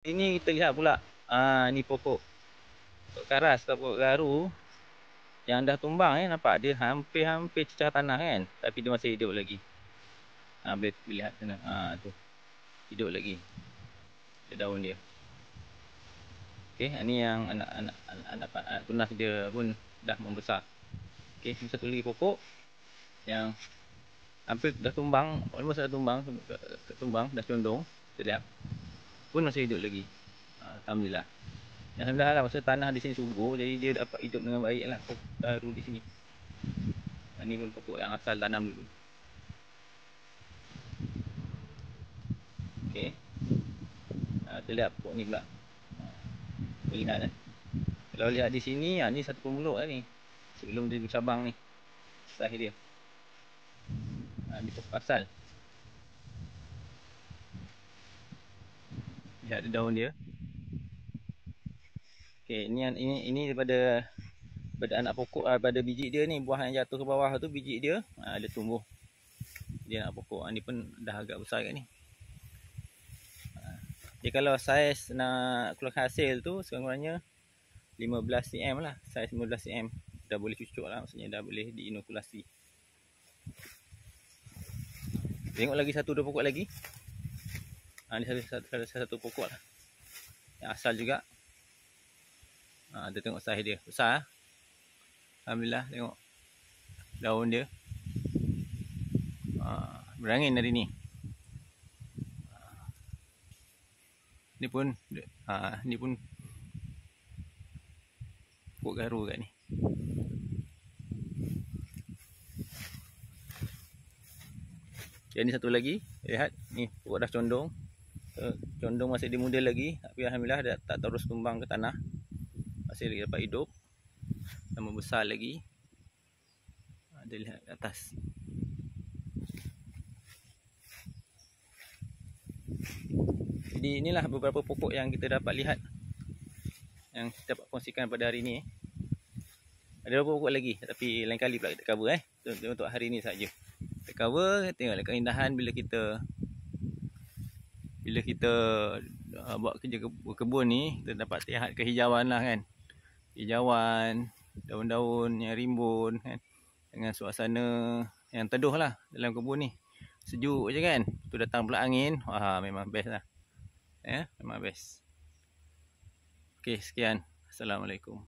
Ini kita lihat pula. Ni pokok karas atau pokok garu yang dah tumbang nampak dia hampir-hampir cecah tanah kan, tapi dia masih hidup lagi. Boleh lihat sana. Tu. Hidup lagi. Daun dia. Okey, ni yang anak tunas dia pun dah membesar. Okey, ni satu lagi pokok yang hampir dah tumbang, almost dah tumbang, dah condong. Kita lihat. Pun masih hidup lagi. Alhamdulillah. Alhamdulillah lah, pasal tanah di sini subur, jadi dia dapat hidup dengan baik lah pokok garu di sini. Ini pun pokok yang asal tanam dulu. Okey. Kita lihat pokok ni pula. Lihat kan. Kalau lihat di sini, ni satu pemuluk lah ni. Sebelum dia bercabang ni. Saiz dia. Ni pokok asal. Lihat daun dia. Okey, ini daripada anak pokok, daripada biji dia ni, buah yang jatuh ke bawah tu biji dia, dia tumbuh. Dia anak pokok. Ni pun dah agak besar kat ni. Jadi kalau saiz nak keluar hasil tu sekurang-kurangnya 15 cm lah. Saiz 15 cm dah boleh cucuk lah, maksudnya dah boleh diinokulasi. Tengok lagi satu dua pokok lagi. Ni satu pokok lah yang asal juga. Kita tengok saiz dia besar. Alhamdulillah, tengok daun dia. Berangin dari ni. Ni pun pokok garu kat ni. Yang ni satu lagi, lihat ni pokok dah condong. Condong masih dia muda lagi, tapi alhamdulillah dia tak terus tumbang ke tanah. Masih lagi dapat hidup dan membesar lagi. Dia lihat ke atas. Jadi inilah beberapa pokok yang kita dapat lihat, yang kita dapat kongsikan pada hari ini. Ada beberapa pokok lagi, tapi lain kali pula kita cover untuk hari ini saja. Kita cover, tengok keindahan bila kita buat kerja berkebun ni, kita dapat lihat kehijauan lah kan. Hijauan, daun-daun yang rimbun kan, dengan suasana yang teduh lah dalam kebun ni. Sejuk je kan. Tu datang pula angin. Memang best lah. Memang best. Okey, sekian. Assalamualaikum.